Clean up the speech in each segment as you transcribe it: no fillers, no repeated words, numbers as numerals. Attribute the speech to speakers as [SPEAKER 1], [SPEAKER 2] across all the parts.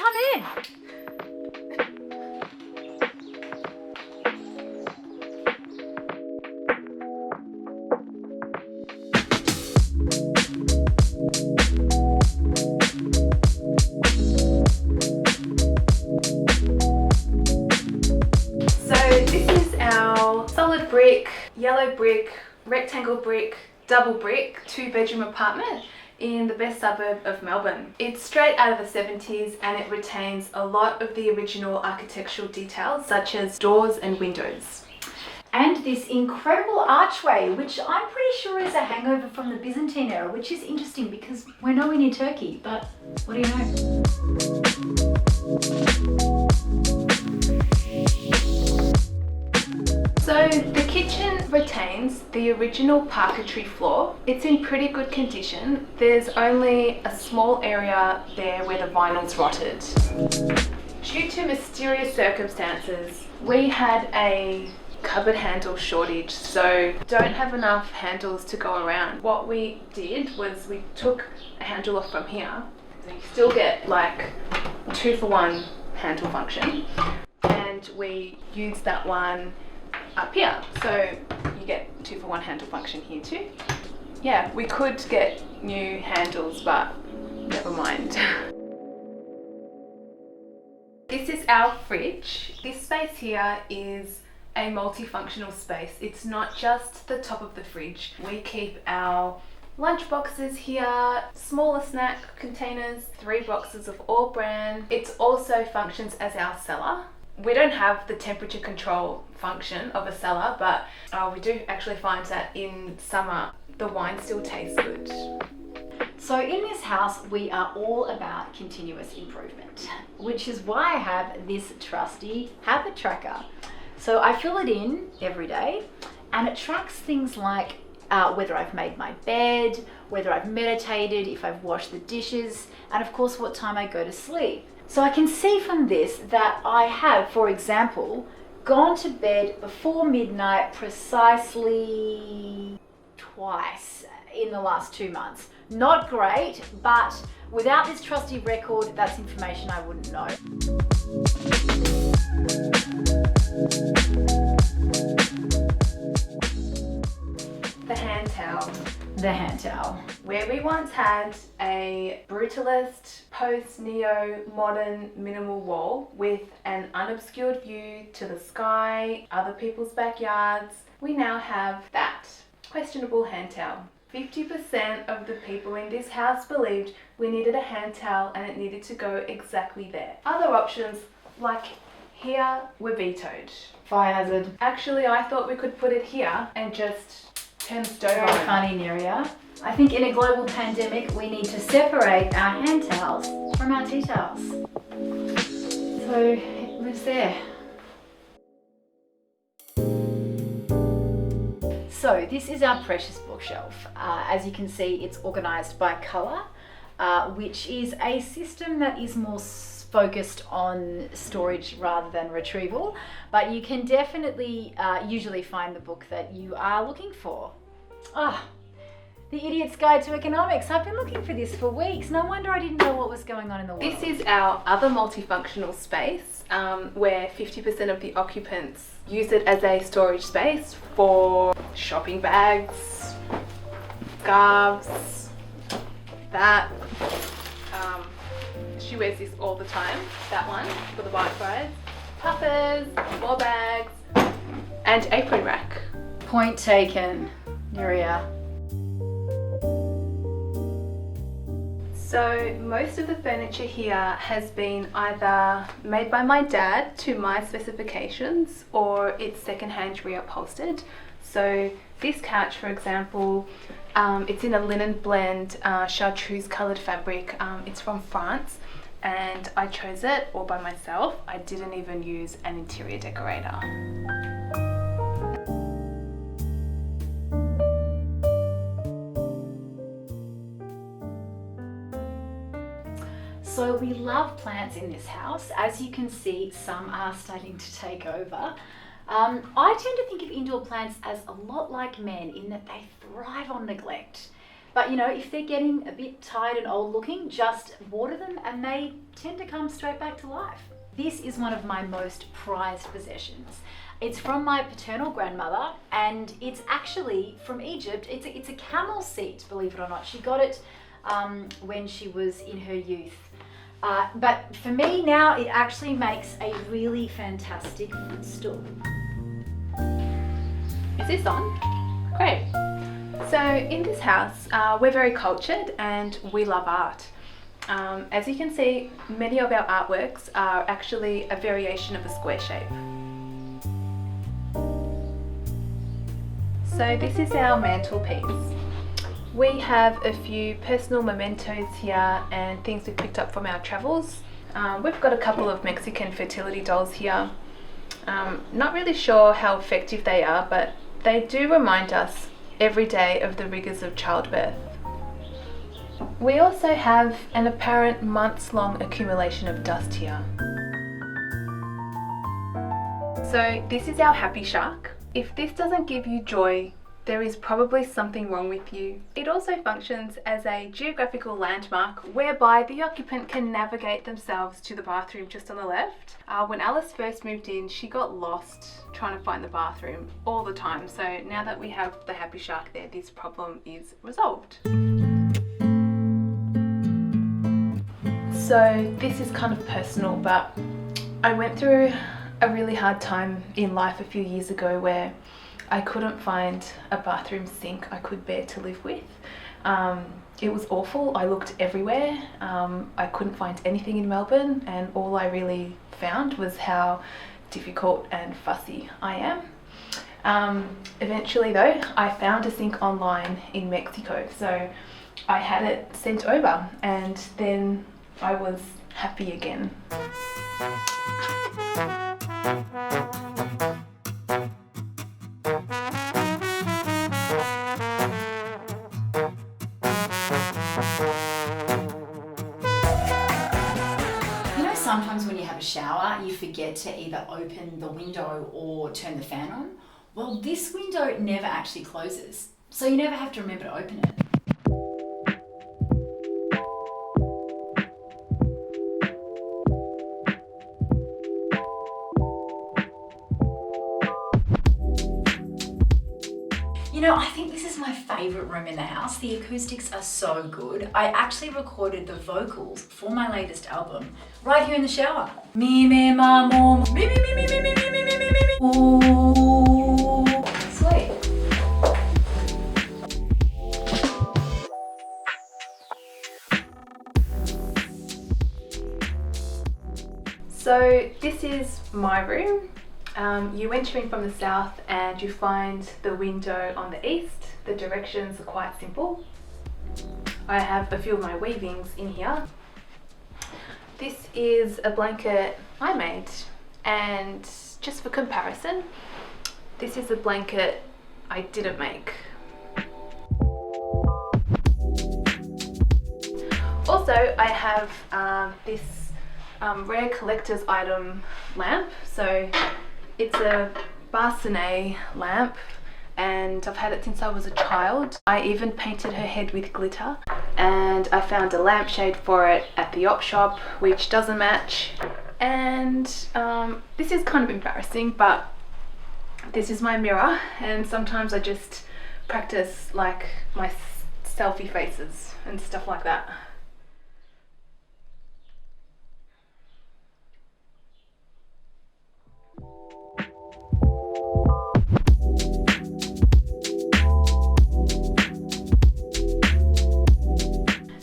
[SPEAKER 1] come in.
[SPEAKER 2] So this is our solid brick, yellow brick, rectangle brick, double brick, 2-bedroom apartment in the best suburb of Melbourne. It's straight out of the 70s and it retains a lot of the original architectural details such as doors and windows.
[SPEAKER 1] And this incredible archway, which I'm pretty sure is a hangover from the Byzantine era, which is interesting because we're nowhere near Turkey, but what do you know?
[SPEAKER 2] So the kitchen retains the original parquetry floor. It's in pretty good condition. There's only a small area there where the vinyl's rotted. Due to mysterious circumstances, we had a cupboard handle shortage, so don't have enough handles to go around. What we did was we took a handle off from here, so you still get like 2-for-1 handle function, and we used that one up here, so you get 2-for-1 handle function here too. Yeah, we could get new handles, but never mind. This is our fridge. This space here is a multifunctional space. It's not just the top of the fridge. We keep our lunch boxes here, smaller snack containers, 3 boxes of all brand. It also functions as our cellar. We don't have the temperature control function of a cellar, but we do actually find that in summer the wine still tastes good.
[SPEAKER 1] So in this house, we are all about continuous improvement, which is why I have this trusty habit tracker. So I fill it in every day and it tracks things like whether I've made my bed, whether I've meditated, if I've washed the dishes, and of course what time I go to sleep. So I can see from this that I have, for example, gone to bed before midnight precisely twice in the last 2 months. Not great, but without this trusty record, that's information I wouldn't know.
[SPEAKER 2] The hand towel.
[SPEAKER 1] The hand towel.
[SPEAKER 2] Where we once had a brutalist, post-neo-modern minimal wall with an unobscured view to the sky, other people's backyards, we now have that questionable hand towel. 50% of the people in this house believed we needed a hand towel and it needed to go exactly there. Other options, like here, were vetoed.
[SPEAKER 1] Fire hazard.
[SPEAKER 2] Actually, I thought we could put it here and just turn the stove
[SPEAKER 1] Very
[SPEAKER 2] on.
[SPEAKER 1] funny, Neria. I think in a global pandemic, we need to separate our hand towels from our tea towels. So it lives there. So this is our precious bookshelf. As you can see, it's organized by color, which is a system that is more focused on storage rather than retrieval, but you can definitely usually find the book that you are looking for. The Idiot's Guide to Economics. I've been looking for this for weeks. No wonder I didn't know what was going on in the world.
[SPEAKER 2] This is our other multifunctional space where 50% of the occupants use it as a storage space for shopping bags, scarves, that. She wears this all the time, that one for the bike rides, puffers, more bags, and apron rack.
[SPEAKER 1] Point taken, Neria.
[SPEAKER 2] So most of the furniture here has been either made by my dad to my specifications or it's secondhand reupholstered. So this couch, for example, it's in a linen blend chartreuse coloured fabric. It's from France and I chose it all by myself. I didn't even use an interior decorator.
[SPEAKER 1] So we love plants in this house. As you can see, some are starting to take over. I tend to think of indoor plants as a lot like men in that they thrive on neglect. But if they're getting a bit tired and old looking, just water them and they tend to come straight back to life. This is one of my most prized possessions. It's from my paternal grandmother, and it's actually from Egypt. It's a camel seat, believe it or not. She got it when she was in her youth. But for me now, it actually makes a really fantastic footstool.
[SPEAKER 2] Is this on? Great. So in this house, we're very cultured and we love art. As you can see, many of our artworks are actually a variation of a square shape. So this is our mantelpiece. We have a few personal mementos here and things we picked up from our travels. We've got a couple of Mexican fertility dolls here. Not really sure how effective they are, but they do remind us every day of the rigors of childbirth. We also have an apparent months-long accumulation of dust here. So this is our happy shark. If this doesn't give you joy, there is probably something wrong with you. It also functions as a geographical landmark whereby the occupant can navigate themselves to the bathroom just on the left. When Alice first moved in, she got lost trying to find the bathroom all the time. So now that we have the happy shark there, this problem is resolved. So this is kind of personal, but I went through a really hard time in life a few years ago where I couldn't find a bathroom sink I could bear to live with. It was awful. I looked everywhere. I couldn't find anything in Melbourne, and all I really found was how difficult and fussy I am. Eventually though, I found a sink online in Mexico, so I had it sent over and then I was happy again.
[SPEAKER 1] Sometimes when you have a shower, you forget to either open the window or turn the fan on. Well, this window never actually closes, so you never have to remember to open it. I think this is my favourite room in the house. The acoustics are so good. I actually recorded the vocals for my latest album right here in the shower. Me, me, ma, mo, me, me, me, me, me, me, me, me, me, me, me. Ooh, sweet.
[SPEAKER 2] So this is my room. You enter in from the south and you find the window on the east. The directions are quite simple. I have a few of my weavings in here. This is a blanket I made, and just for comparison, this is a blanket I didn't make. Also, I have this rare collector's item lamp. So it's a Bassinet lamp, and I've had it since I was a child. I even painted her head with glitter, and I found a lampshade for it at the op shop, which doesn't match. And this is kind of embarrassing, but this is my mirror, and sometimes I just practice like my selfie faces and stuff like that.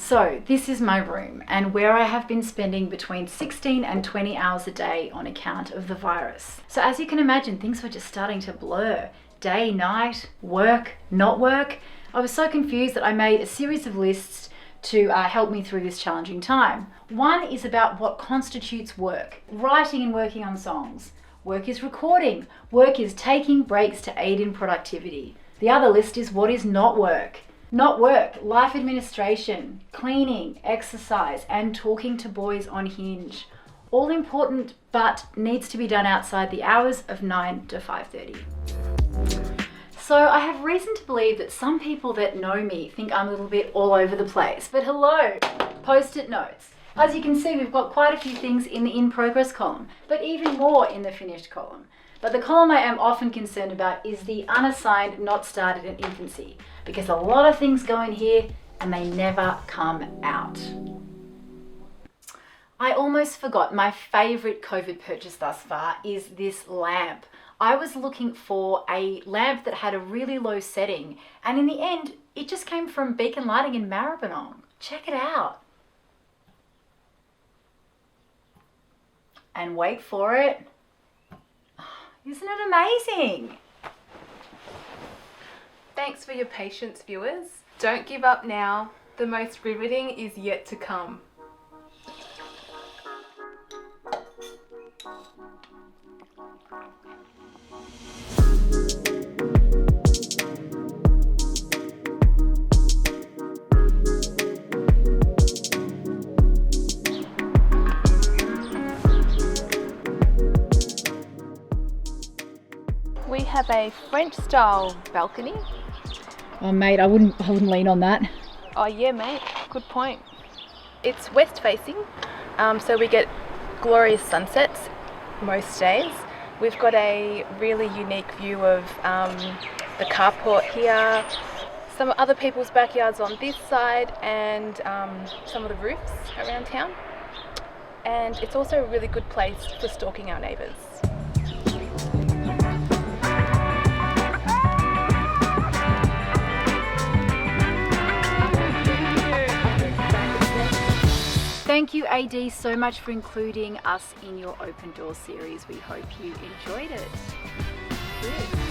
[SPEAKER 1] So this is my room, and where I have been spending between 16 and 20 hours a day on account of the virus. So as you can imagine, things were just starting to blur. Day, night, work, not work. I was so confused that I made a series of lists to help me through this challenging time. One is about what constitutes work. Writing and working on songs. Work is recording. Work is taking breaks to aid in productivity. The other list is what is not work. Not work, life administration, cleaning, exercise, and talking to boys on Hinge. All important, but needs to be done outside the hours of 9 to 5:30. So I have reason to believe that some people that know me think I'm a little bit all over the place. But hello, post-it notes. As you can see, we've got quite a few things in the in progress column, but even more in the finished column. But the column I am often concerned about is the unassigned not started in infancy, because a lot of things go in here and they never come out. I almost forgot, my favourite COVID purchase thus far is this lamp. I was looking for a lamp that had a really low setting, and in the end, it just came from Beacon Lighting in Maribyrnong. Check it out. And wait for it. Isn't it amazing?
[SPEAKER 2] Thanks for your patience, viewers. Don't give up now. The most riveting is yet to come. We have a French style balcony.
[SPEAKER 1] Oh mate, I wouldn't lean on that.
[SPEAKER 2] Oh yeah mate, good point. It's west facing, so we get glorious sunsets most days. We've got a really unique view of the carport here, some other people's backyards on this side, and some of the roofs around town. And it's also a really good place for stalking our neighbours.
[SPEAKER 1] Thank you, AD, so much for including us in your Open Door series. We hope you enjoyed it.
[SPEAKER 2] Good.